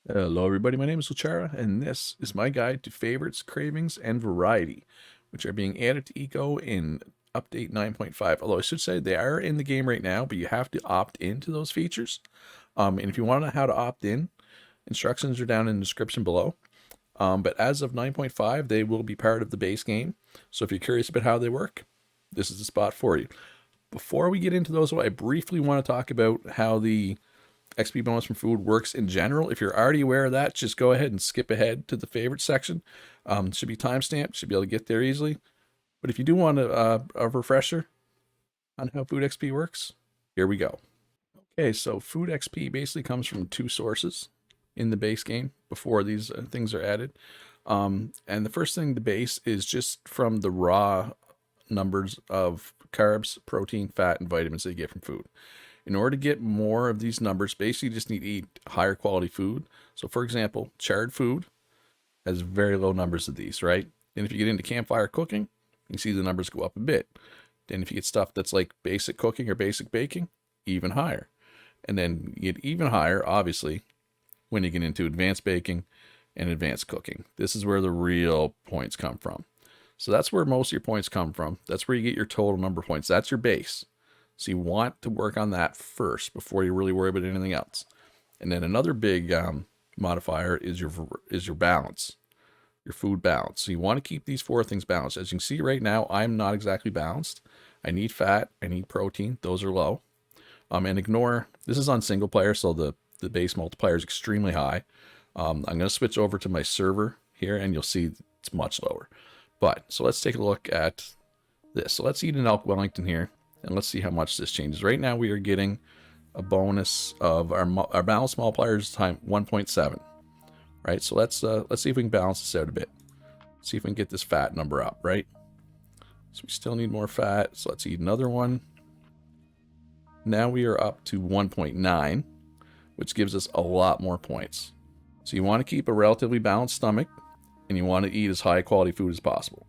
Hello everybody, my name is Luchara, and this is my guide to favorites, cravings, and variety, which are being added to Eco in update 9.5. Although I should say they are in the game right now, but you have to opt into those features. And if you want to know how to opt in, instructions are down in the description below. But as of 9.5, they will be part of the base game. So if you're curious about how they work, this is the spot for you. Before we get into those, I briefly want to talk about how the XP bonus from food works in general. If you're already aware of that, just go ahead and skip ahead to the favorites section. It should be timestamped, should be able to get there easily. But if you do want a refresher on how food XP works, here we go. Okay, so food XP basically comes from two sources in the base game before these things are added. And the first thing, the base, is just from the raw numbers of carbs, protein, fat, and vitamins that you get from food. In order to get more of these numbers, basically you just need to eat higher quality food. So for example, charred food has very low numbers of these, right? And if you get into campfire cooking, you can see the numbers go up a bit. Then if you get stuff that's like basic cooking or basic baking, even higher. And then you get even higher, obviously, when you get into advanced baking and advanced cooking. This is where the real points come from. So that's where most of your points come from. That's where you get your total number of points. That's your base. So you want to work on that first before you really worry about anything else. And then another big modifier is your balance, your food balance. So you want to keep these four things balanced. As you can see right now, I'm not exactly balanced. I need fat, I need protein. Those are low. And ignore, this is on single player, so the base multiplier is extremely high. I'm going to switch over to my server here, and you'll see it's much lower. But, so let's take a look at this. So let's eat an Elk Wellington here. And let's see how much this changes. Right now we are getting a bonus of our balance multipliers times 1.7. Right, so let's see if we can balance this out a bit. See if we can get this fat number up, right? So we still need more fat, so let's eat another one. Now we are up to 1.9, which gives us a lot more points. So you want to keep a relatively balanced stomach, and you want to eat as high quality food as possible.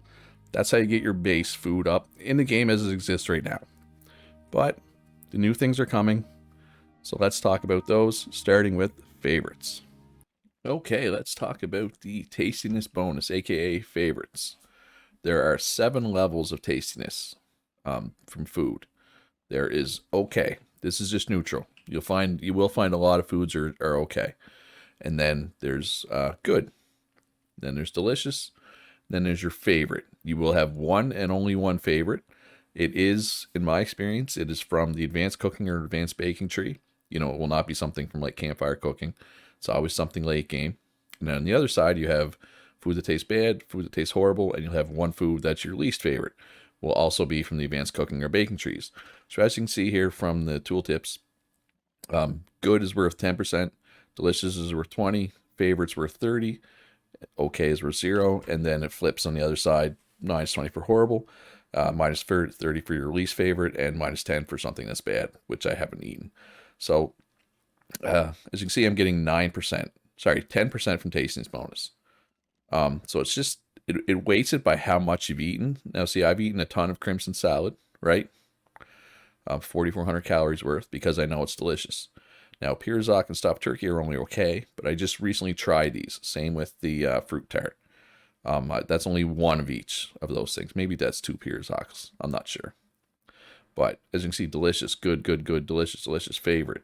That's how you get your base food up in the game as it exists right now. But the new things are coming, so let's talk about those, starting with favorites. Okay, let's talk about the tastiness bonus, aka favorites. There are 7 levels of tastiness from food. There is okay. This is just neutral. You will find a lot of foods are okay. And then there's good. Then there's delicious. Then there's your favorite. You will have one and only one favorite. It is, in my experience, it is from the advanced cooking or advanced baking tree. You know, it will not be something from like campfire cooking. It's always something late game. And then on the other side, you have food that tastes bad, food that tastes horrible, and you'll have one food that's your least favorite. Will also be from the advanced cooking or baking trees. So as you can see here from the tooltips, good is worth 10%, delicious is worth 20, favorites worth 30, okay is worth 0, and then it flips on the other side, minus 20 for horrible, minus 30 for your least favorite, and minus 10 for something that's bad, which I haven't eaten. So as you can see, I'm getting 10% from tastiness bonus. So it's just, it weights it by how much you've eaten. Now see, I've eaten a ton of crimson salad, right? 4,400 calories worth, because I know it's delicious. Now, Pirzak and stuffed turkey are only okay, but I just recently tried these. Same with the fruit tart. That's only one of each of those things. Maybe that's 2 Pirzaks. I'm not sure. But as you can see, delicious, good, delicious, delicious, favorite.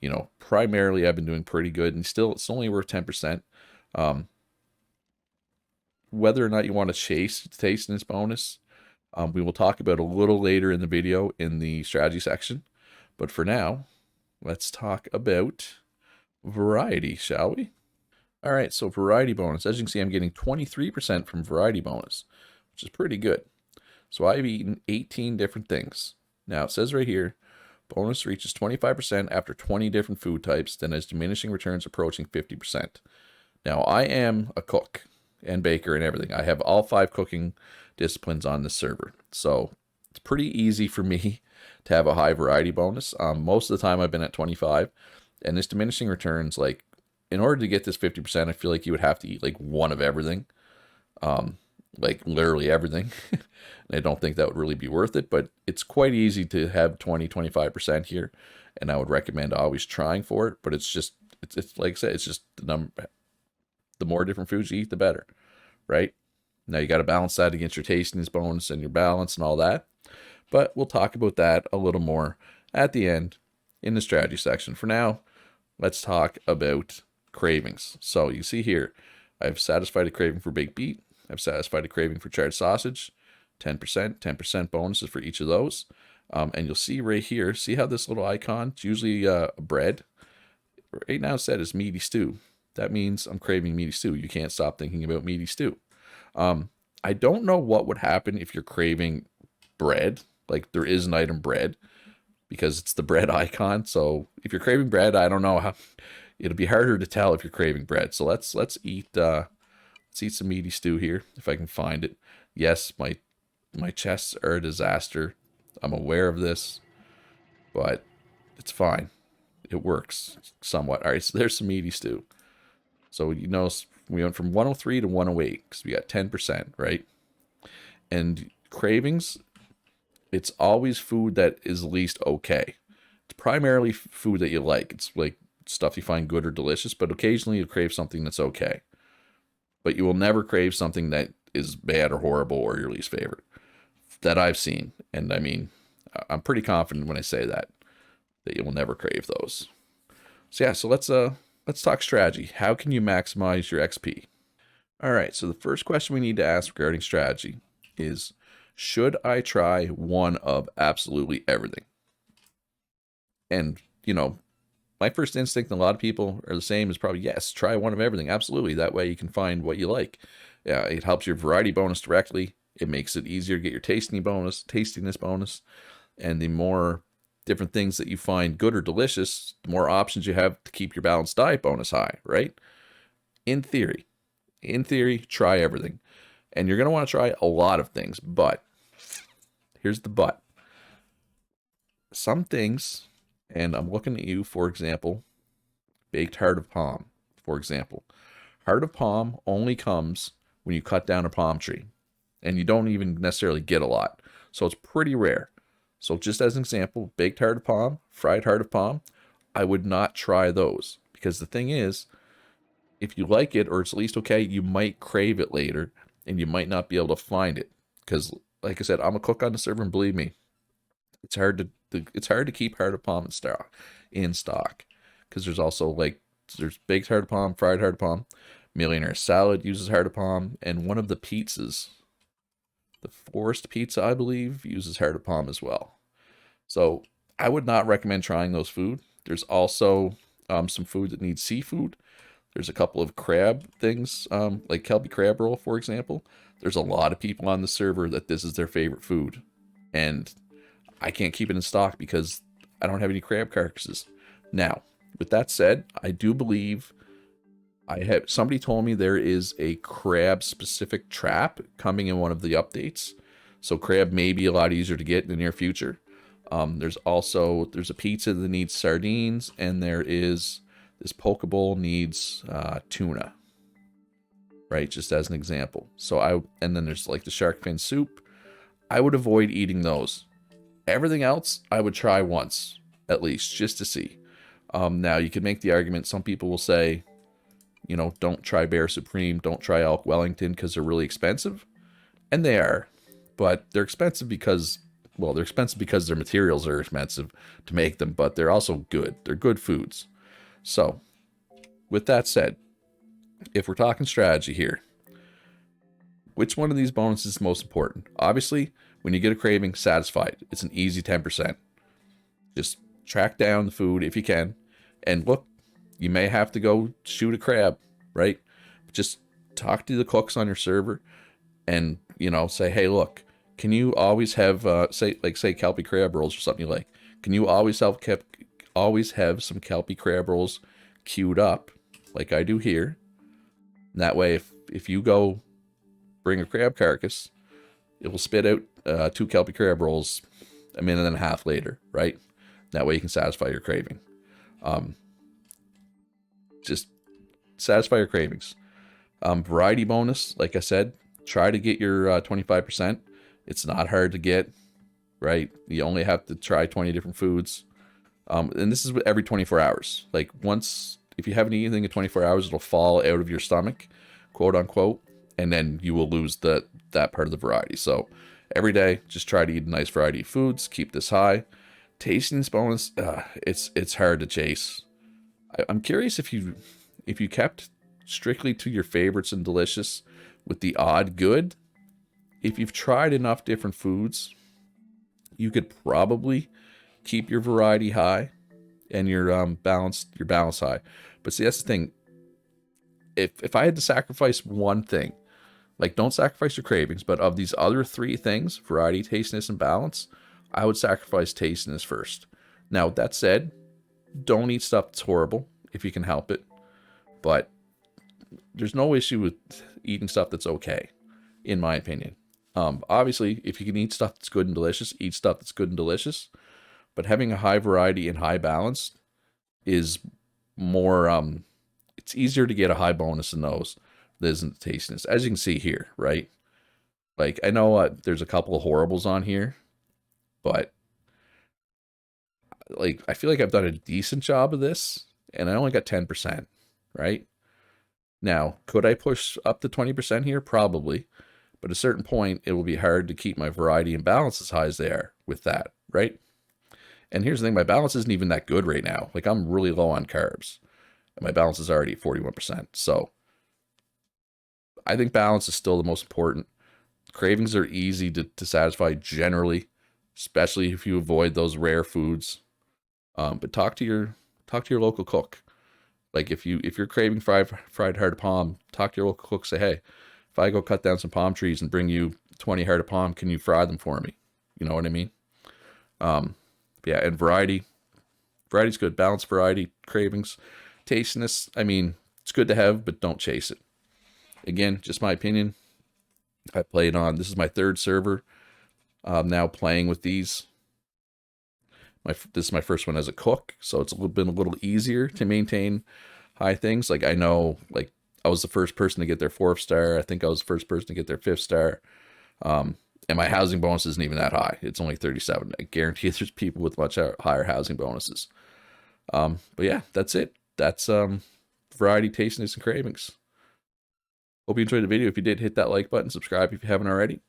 You know, primarily I've been doing pretty good, and still it's only worth 10%. Whether or not you want to chase tastiness bonus, we will talk about a little later in the video in the strategy section. But for now, let's talk about variety, shall we? All right, so variety bonus. As you can see, I'm getting 23% from variety bonus, which is pretty good. So I've eaten 18 different things. Now, it says right here, bonus reaches 25% after 20 different food types, then has diminishing returns approaching 50%. Now, I am a cook and baker and everything. I have all 5 cooking disciplines on this server. So it's pretty easy for me to have a high variety bonus. Most of the time I've been at 25, and this diminishing returns, like, in order to get this 50%, I feel like you would have to eat like one of everything, like literally everything. And I don't think that would really be worth it, but it's quite easy to have 20, 25% here. And I would recommend always trying for it, but it's just It's like I said, it's just the more different foods you eat, the better, right? Now you got to balance that against your tastiness bonus and your balance and all that. But we'll talk about that a little more at the end in the strategy section. For now, let's talk about cravings. So you see here, I've satisfied a craving for baked beet. I've satisfied a craving for charred sausage. 10% bonuses for each of those. And you'll see right here, see how this little icon, it's usually bread. Right now it said it's meaty stew. That means I'm craving meaty stew. You can't stop thinking about meaty stew. I don't know what would happen if you're craving bread. Like there is an item bread because it's the bread icon. So if you're craving bread, I don't know how. It'll be harder to tell if you're craving bread. So let's eat some meaty stew here if I can find it. Yes, my chests are a disaster. I'm aware of this, but it's fine. It works somewhat. All right, so there's some meaty stew. So you notice we went from 103 to 108 because we got 10%, right? And cravings, it's always food that is least okay. It's primarily food that you like. It's like stuff you find good or delicious, but occasionally you crave something that's okay. But you will never crave something that is bad or horrible or your least favorite that I've seen. And I mean, I'm pretty confident when I say that you will never crave those. So yeah, so let's talk strategy. How can you maximize your XP? All right, so the first question we need to ask regarding strategy is, should I try one of absolutely everything? And, you know, my first instinct, and a lot of people are the same, is probably yes, try one of everything. Absolutely. That way you can find what you like. Yeah, it helps your variety bonus directly. It makes it easier to get your tastiness bonus. And the more different things that you find good or delicious, the more options you have to keep your balanced diet bonus high, right? In theory, try everything. And you're going to want to try a lot of things, but here's the but. Some things, and I'm looking at you, for example, baked heart of palm, for example. Heart of palm only comes when you cut down a palm tree, and you don't even necessarily get a lot. So it's pretty rare. So just as an example, baked heart of palm, fried heart of palm, I would not try those. Because the thing is, if you like it or it's at least okay, you might crave it later and you might not be able to find it. Because like I said, I'm a cook on the server, and believe me, it's hard to keep heart of palm in stock. Because there's also there's baked heart of palm, fried heart of palm, millionaire salad uses heart of palm, and one of the pizzas, the forest pizza, I believe, uses heart of palm as well. So I would not recommend trying those food. There's also some food that needs seafood. There's a couple of crab things, like Kelpie crab roll, for example. There's a lot of people on the server that this is their favorite food. And I can't keep it in stock because I don't have any crab carcasses. Now, with that said, I do believe somebody told me there is a crab specific trap coming in one of the updates. So crab may be a lot easier to get in the near future. There's a pizza that needs sardines, and there is this poke bowl needs tuna. Right, just as an example. And then there's like the shark fin soup. I would avoid eating those. Everything else I would try once, at least, just to see. Now you can make the argument, some people will say, you know, don't try Bear Supreme, don't try Elk Wellington because they're really expensive. And they are. But they're expensive because their materials are expensive to make them, but they're also good. They're good foods. So, with that said, if we're talking strategy here, which one of these bonuses is most important? Obviously, when you get a craving, satisfied. It's an easy 10%. Just track down the food if you can. And look, you may have to go shoot a crab, right? Just talk to the cooks on your server and, you know, say, hey, look, can you always have, say Kelpie crab rolls or something you like? Can you always have some Kelpie crab rolls queued up like I do here? And that way, if you go bring a crab carcass, it will spit out 2 Kelpie crab rolls a minute and a half later, right? That way you can satisfy your craving. Just satisfy your cravings. Variety bonus, like I said, try to get your 25%. It's not hard to get, right? You only have to try 20 different foods. And this is every 24 hours. Like once If you haven't eaten anything in 24 hours, it'll fall out of your stomach, quote unquote, and then you will lose that part of the variety. So every day, just try to eat a nice variety of foods. Keep this high. Tastiness bonus, it's hard to chase. I'm curious if you kept strictly to your favorites and delicious with the odd good. If you've tried enough different foods, you could probably keep your variety high and your balance high. But see, that's the thing. If I had to sacrifice one thing, like don't sacrifice your cravings, but of these other three things, variety, tastiness, and balance, I would sacrifice tastiness first. Now, with that said, don't eat stuff that's horrible if you can help it. But there's no issue with eating stuff that's okay, in my opinion. Obviously, if you can eat stuff that's good and delicious, eat stuff that's good and delicious. But having a high variety and high balance is more, it's easier to get a high bonus in those than the tastiness. As you can see here, right? Like, I know there's a couple of horribles on here, but like, I feel like I've done a decent job of this, and I only got 10%, right? Now, could I push up to 20% here? Probably. But at a certain point, it will be hard to keep my variety and balance as high as they are with that, right? And here's the thing, my balance isn't even that good right now. Like, I'm really low on carbs. And my balance is already at 41%. So I think balance is still the most important. Cravings are easy to satisfy generally, especially if you avoid those rare foods. But talk to your local cook. Like if you're craving fried heart of palm, talk to your local cook. Say, hey, if I go cut down some palm trees and bring you 20 heart of palm, can you fry them for me? You know what I mean? Yeah, and variety's good. Balanced variety, cravings, tastiness. I mean, it's good to have, but don't chase it. Again, just my opinion. I played on. This is my third server. Now playing with these. This is my first one as a cook, so it's been a little easier to maintain high things. Like I know, like I was the first person to get their 4th star. I think I was the first person to get their 5th star. And my housing bonus isn't even that high. It's only 37. I guarantee there's people with much higher housing bonuses. But yeah, that's it. That's variety, tastiness, and cravings. Hope you enjoyed the video. If you did, hit that like button, subscribe if you haven't already.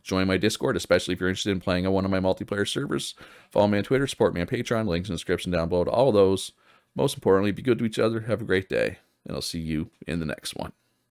Join my Discord, especially if you're interested in playing on one of my multiplayer servers. Follow me on Twitter, support me on Patreon, links in the description down below to all of those. Most importantly, be good to each other, have a great day, and I'll see you in the next one.